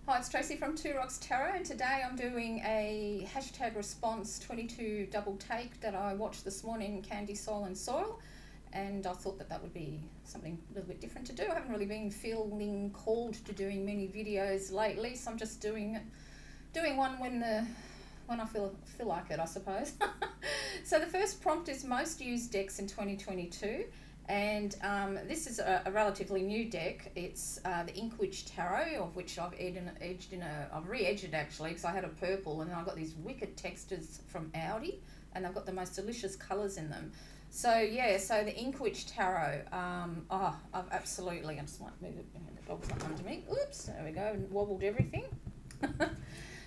Hi, it's Tracy from Two Rocks Tarot, and today I'm doing a hashtag response 22 double take that I watched this morning, Candy, Soul and Soil, and I thought that would be something a little bit different to do. I haven't really been feeling called to doing many videos lately, so I'm just doing one when I feel like it, I suppose. So the first prompt is most used decks in 2022. And this is a relatively new deck. It's the Inkwitch Tarot, of which I've re-edged it actually, because I had a purple and then I got these wicked textures from Audi, and they've got the most delicious colours in them. So yeah, so the Inkwitch Tarot, I've absolutely, I just might move it, the dog's not under me. Oops, there we go, wobbled everything.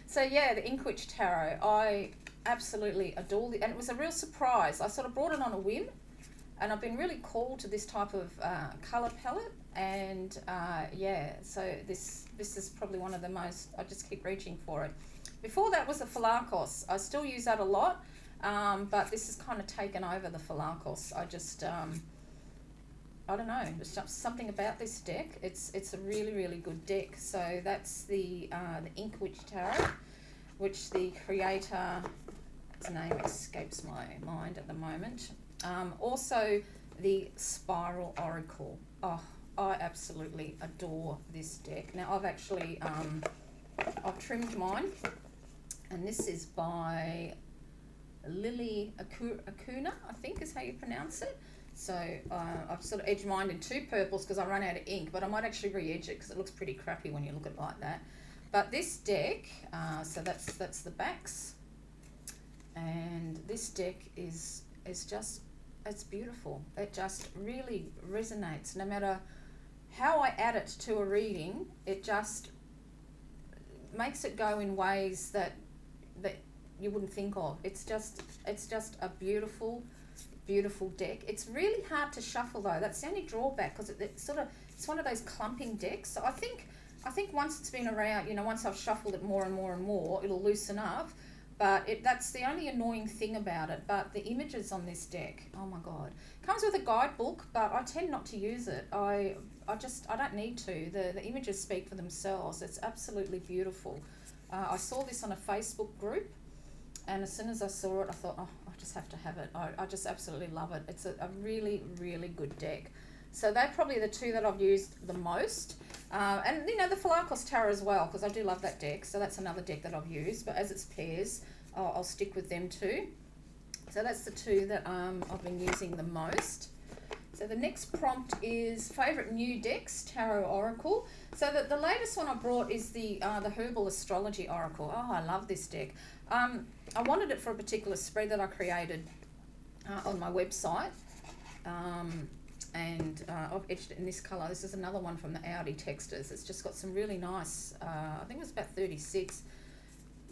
So yeah, the Inkwitch Tarot, I absolutely adore it, and it was a real surprise. I sort of brought it on a whim. And I've been really called to this type of colour palette, and yeah, so this is probably one of the most, I just keep reaching for it. Before that was the Falakos. I still use that a lot, but this has kind of taken over the Falakos. I just, I don't know, there's just something about this deck. It's a really, really good deck. So that's the Inkwitch Tarot, which the creator, his name escapes my mind at the moment. Also the Spiral Oracle. Oh, I absolutely adore this deck. Now I've actually I've trimmed mine, and this is by Lily Acuna, I think is how you pronounce it. So I've sort of edged mine in two purples because I ran out of ink, but I might actually re-edge it because it looks pretty crappy when you look at it like that. But this deck, so that's the backs, and this deck is just, it's beautiful. It just really resonates. No matter how I add it to a reading, it just makes it go in ways that you wouldn't think of. It's just a beautiful, beautiful deck. It's really hard to shuffle though. That's the only drawback, because it's one of those clumping decks. So I think once it's been around, once I've shuffled it more and more and more, it'll loosen up. But that's the only annoying thing about it. But the images on this deck, oh my God. Comes with a guidebook, but I tend not to use it. I don't need to. The images speak for themselves. It's absolutely beautiful. I saw this on a Facebook group, and as soon as I saw it, I thought, oh, I just have to have it. I just absolutely love it. It's a really, really good deck. So they're probably the two that I've used the most. And the Falakos Tarot as well, because I do love that deck. So that's another deck that I've used, but as it's pairs, I'll stick with them too. So that's the two that I've been using the most. So the next prompt is favourite new decks, Tarot Oracle. So the latest one I brought is the Herbal Astrology Oracle. Oh, I love this deck. I wanted it for a particular spread that I created on my website. And I've edged it in this colour. This is another one from the Audi Textures. It's just got some really nice, I think it was about 36.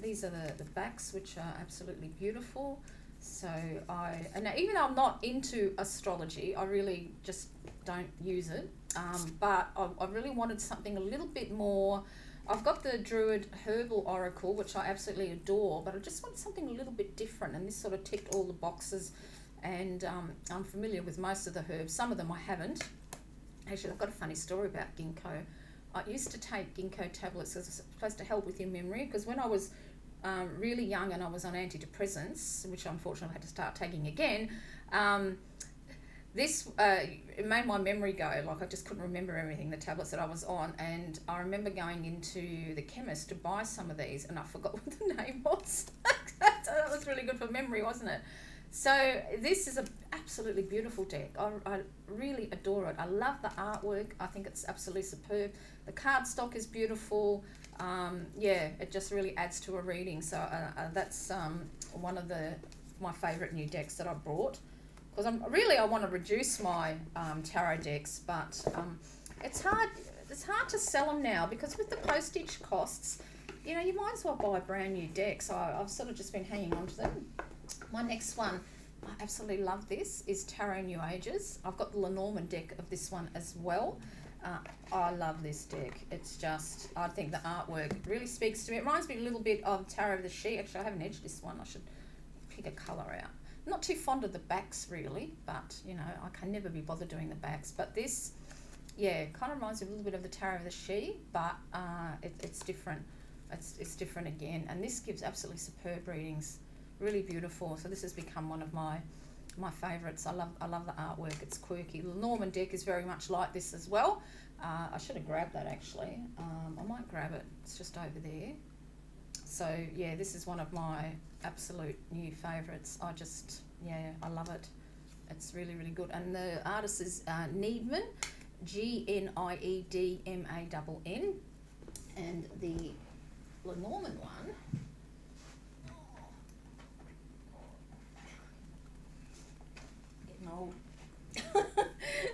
These are the backs, which are absolutely beautiful. So and now, even though I'm not into astrology, I really just don't use it. But I really wanted something a little bit more. I've got the Druid Herbal Oracle, which I absolutely adore, but I just wanted something a little bit different, and this sort of ticked all the boxes. And I'm familiar with most of the herbs. Some of them I haven't. Actually, I've got a funny story about ginkgo. I used to take ginkgo tablets as supposed to help with your memory, because when I was really young and I was on antidepressants, which unfortunately I had to start taking again, this it made my memory go. Like, I just couldn't remember everything, the tablets that I was on. And I remember going into the chemist to buy some of these, and I forgot what the name was. So that was really good for memory, wasn't it? So this is an absolutely beautiful deck. I really adore it. I love the artwork. I think it's absolutely superb. The cardstock is beautiful. Yeah, it just really adds to a reading. So that's one of my favourite new decks that I brought. Because I want to reduce my tarot decks, but it's hard to sell them now, because with the postage costs, you might as well buy a brand new deck. So I've sort of just been hanging on to them. My next one, I absolutely love this, is Tarot New Ages. I've got the Lenormand deck of this one as well. I love this deck. It's just, I think the artwork really speaks to me. It reminds me a little bit of Tarot of the She. Actually, I haven't edged this one. I should pick a colour out. Not too fond of the backs really, but I can never be bothered doing the backs. But this yeah, kind of reminds me a little bit of the Tarot of the She, but it's different. It's different again, and this gives absolutely superb readings, really beautiful. So this has become one of my favourites. I love the artwork. It's quirky. The Norman deck is very much like this as well. I should have grabbed that actually. I might grab it. It's just over there. So yeah, this is one of my absolute new favourites. I love it. It's really, really good. And the artist is Needman, Gniedmann, and the Lenormand one. Getting old.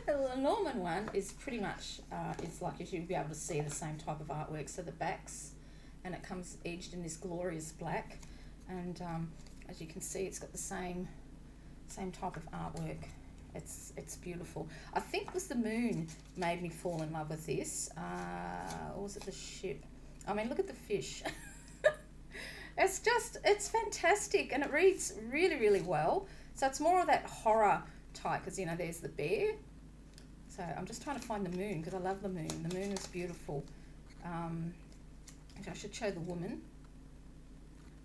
The Lenormand one is pretty much, it's like you should be able to see the same type of artwork. So the backs, and it comes edged in this glorious black, and as you can see, it's got the same type of artwork. It's beautiful. I think it was the moon made me fall in love with this. Or was it the ship? I mean, look at the fish. It's fantastic, and it reads really, really well. So it's more of that horror type, because, you know, there's the bear. So I'm just trying to find the moon, because I love the moon. The moon is beautiful. I should show the woman.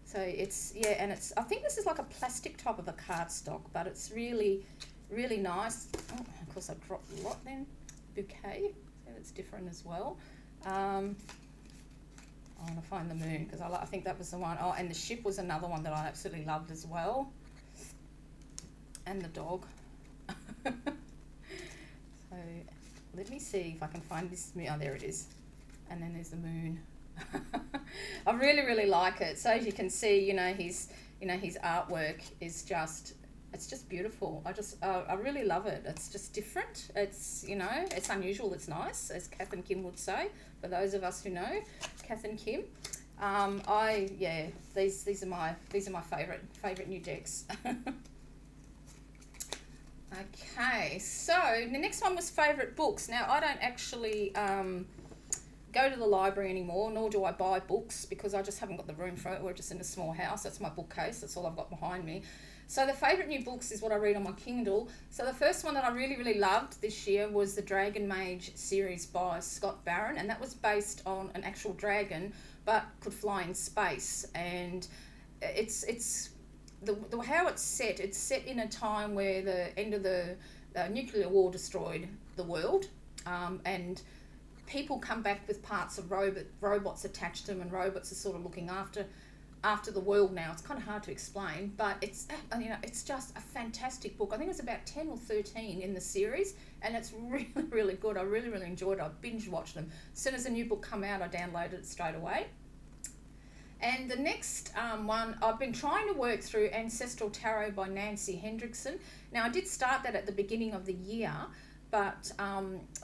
So it's, yeah, and it's, I think this is like a plastic type of a cardstock, but it's really, really nice. Oh, of course I dropped a lot then. Bouquet, so that's different as well. I want to find the moon, because I think that was the one. Oh, and the ship was another one that I absolutely loved as well. And the dog. So let me see if I can find this moon. Oh, there it is. And then there's the moon. I really, really like it. So as you can see, his artwork is just, it's just beautiful. I really love it. It's just different. It's, it's unusual. It's nice, as Kath and Kim would say, for those of us who know Kath and Kim. These are my favorite new decks. Okay, so the next one was favourite books. Now, I don't actually go to the library anymore, nor do I buy books, because I just haven't got the room for it. We're just in a small house. That's my bookcase. That's all I've got behind me. So the favourite new books is what I read on my Kindle. So the first one that I really, really loved this year was the Dragon Mage series by Scott Barron, and that was based on an actual dragon, but could fly in space. And it's how it's set in a time where the end of the nuclear war destroyed the world, and people come back with parts of robots attached to them, and robots are sort of looking after the world now. It's kind of hard to explain, but it's just a fantastic book. I think it's about 10 or 13 in the series, and it's really, really good. I really, really enjoyed it. I binge watched them. As soon as a new book come out, I downloaded it straight away. And the next one, I've been trying to work through Ancestral Tarot by Nancy Hendrickson. Now, I did start that at the beginning of the year, but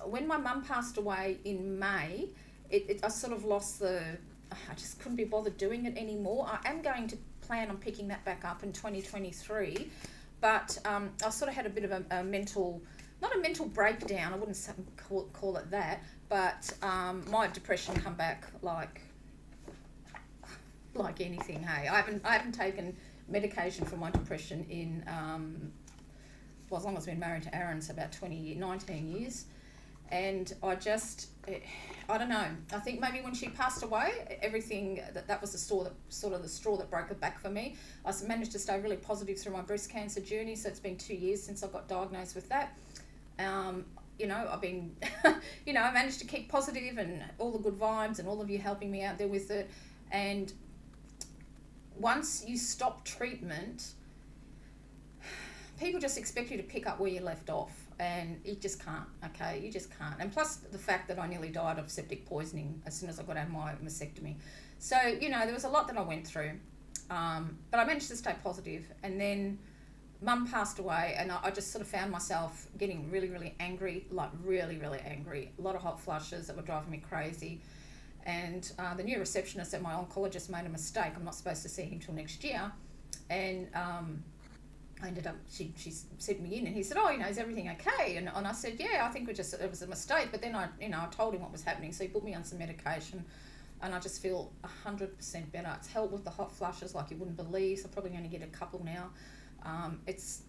when my mum passed away in May, I sort of lost I just couldn't be bothered doing it anymore. I am going to plan on picking that back up in 2023, but I sort of had a bit of a mental, not a mental breakdown, I wouldn't call it that, but my depression come back like anything. Hey, I haven't taken medication for my depression in as long as I've been married to Aaron, so about 19 years. And I don't know. I think maybe when she passed away, everything that was the straw that broke the back for me. I managed to stay really positive through my breast cancer journey. So it's been 2 years since I got diagnosed with that. I've been, I managed to keep positive, and all the good vibes, and all of you helping me out there with it. And once you stop treatment, people just expect you to pick up where you left off, and you just can't, okay? You just can't. And plus the fact that I nearly died of septic poisoning as soon as I got out of my mastectomy. So, there was a lot that I went through, but I managed to stay positive. And then Mum passed away, and I just sort of found myself getting really, really angry, like really, really angry. A lot of hot flushes that were driving me crazy. And the new receptionist at my oncologist made a mistake. I'm not supposed to see him till next year. And I ended up, she sent me in, and he said, oh, is everything okay? And I said, yeah, I think it was a mistake. But then I told him what was happening. So he put me on some medication, and I just feel 100% better. It's helped with the hot flushes like you wouldn't believe. So I'm probably going to get a couple now. It's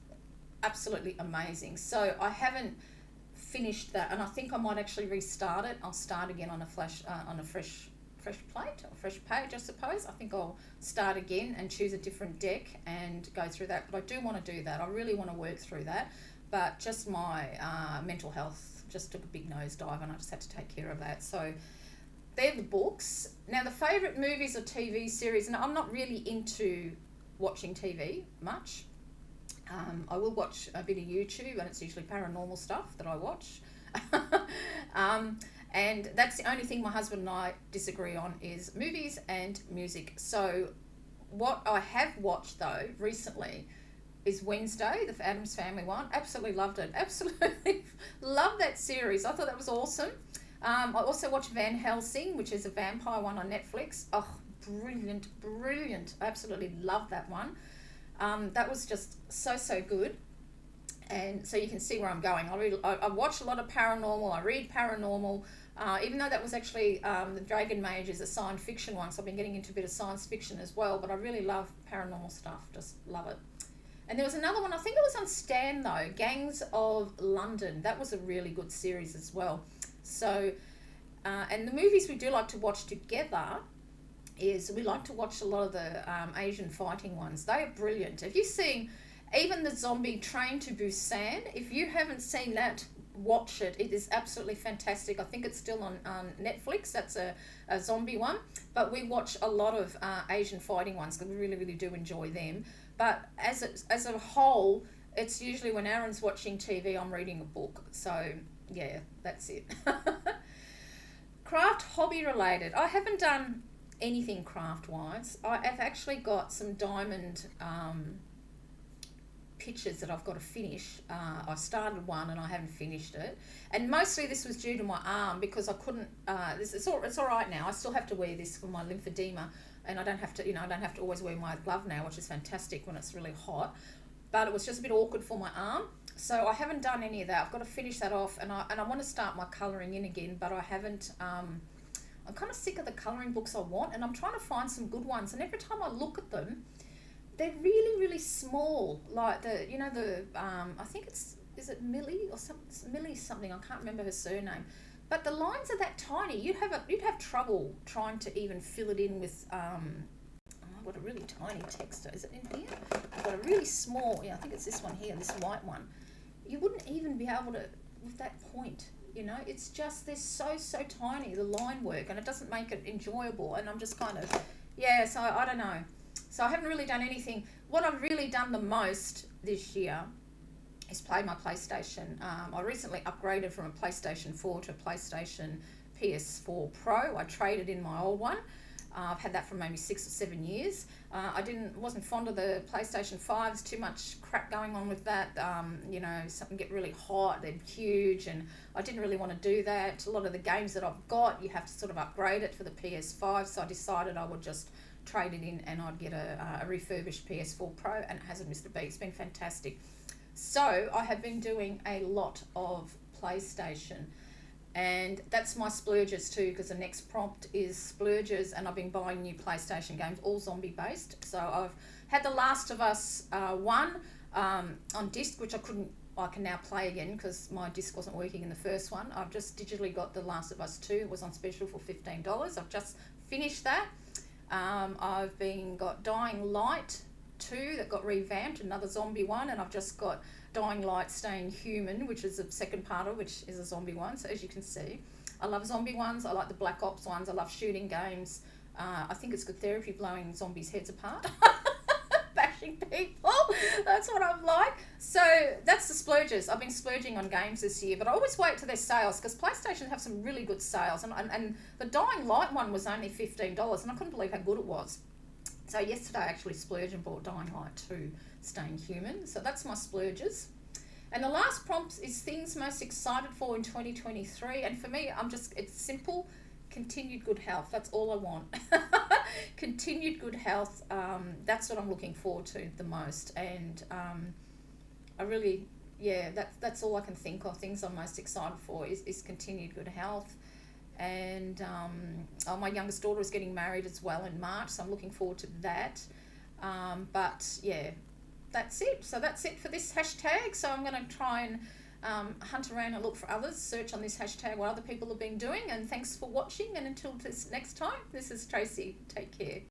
absolutely amazing. So I haven't finished that, and I think I might actually restart it. I'll start again on a fresh plate or fresh page, I suppose. I think I'll start again and choose a different deck and go through that. But I do want to do that. I really want to work through that. But just my mental health just took a big nosedive, and I just had to take care of that. So they're the books. Now, the favourite movies or TV series, and I'm not really into watching TV much. I will watch a bit of YouTube, and it's usually paranormal stuff that I watch. And that's the only thing my husband and I disagree on is movies and music. So what I have watched, though, recently is Wednesday, the Addams Family one. Absolutely loved it. Absolutely love that series. I thought that was awesome. I also watched Van Helsing, which is a vampire one on Netflix. Oh, brilliant, brilliant. Absolutely love that one. That was just so good. And so you can see where I'm going. I watch a lot of paranormal. I read paranormal. Even though that was actually the Dragon Mage is a science fiction one, so I've been getting into a bit of science fiction as well. But I really love paranormal stuff. Just love it. And there was another one, I think it was on Stan though, Gangs of London. That was a really good series as well. So, and the movies we do like to watch together is we like to watch a lot of the Asian fighting ones. They are brilliant. Have you seen even the zombie Train to Busan? If you haven't seen that, watch it. It is absolutely fantastic. I think it's still on Netflix. That's a zombie one. But we watch a lot of Asian fighting ones because we really do enjoy them. But as a whole, it's usually when Aaron's watching TV, I'm reading a book. So, yeah, that's it. Craft hobby related. I haven't done anything craft-wise. I have actually got some diamond pictures that I've got to finish. I started one and I haven't finished it. And mostly this was due to my arm because I couldn't, it's all right now. I still have to wear this for my lymphedema. And I don't have to always wear my glove now, which is fantastic when it's really hot. But it was just a bit awkward for my arm. So I haven't done any of that. I've got to finish that off, and I want to start my colouring in again, but I haven't. I'm kind of sick of the colouring books I want, and I'm trying to find some good ones. And every time I look at them, they're really small. Like I think is it Millie or something? Millie something. I can't remember her surname. But the lines are that tiny. You'd have trouble trying to even fill it in with. I've got a really tiny text. Is it in here? I've got a really small. Yeah, I think it's this one here. This white one. You wouldn't even be able to with that point. It's just they're so tiny. The line work, and it doesn't make it enjoyable. And I'm just kind of So I don't know. So I haven't really done anything. What I've really done the most this year is play my PlayStation. I recently upgraded from a PlayStation 4 to a PlayStation PS4 Pro. I traded in my old one. I've had that for maybe 6 or 7 years. I wasn't fond of the PlayStation 5. There's too much crap going on with that. Something get really hot, they're huge, and I didn't really want to do that. A lot of the games that I've got, you have to sort of upgrade it for the PS5, so I decided I would just trade it in and I'd get a refurbished PS4 Pro, and it hasn't missed a beat. It's been fantastic. So I have been doing a lot of PlayStation, and that's my splurges too, because the next prompt is splurges, and I've been buying new PlayStation games, all zombie based. So I've had The Last of Us 1 on disc, which I can now play again because my disc wasn't working in the first one. I've just digitally got The Last of Us 2. It was on special for $15. I've just finished that. I've got Dying Light 2 that got revamped, another zombie one, and I've just got Dying Light Staying Human, which is the second part of which is a zombie one. So as you can see, I love zombie ones. I like the Black Ops ones. I love shooting games. I think it's good therapy blowing zombies' heads apart. Bashing people. That's what I'm like. So that's the splurges. I've been splurging on games this year, but I always wait till their sales because PlayStation have some really good sales. And the Dying Light one was only $15, and I couldn't believe how good it was. So yesterday I actually splurged and bought Dying Light 2 Staying Human. So that's my splurges. And the last prompt is things most excited for in 2023. And for me, it's simple. Continued good health. That's all I want. Continued good health. That's what I'm looking forward to the most. And I really, that's all I can think of. Things I'm most excited for is continued good health. And my youngest daughter is getting married as well in March, so I'm looking forward to that. But yeah, that's it. So that's it for this hashtag. So I'm going to try and hunt around and look for others, search on this hashtag what other people have been doing, and thanks for watching, and until this next time, this is Tracy. Take care.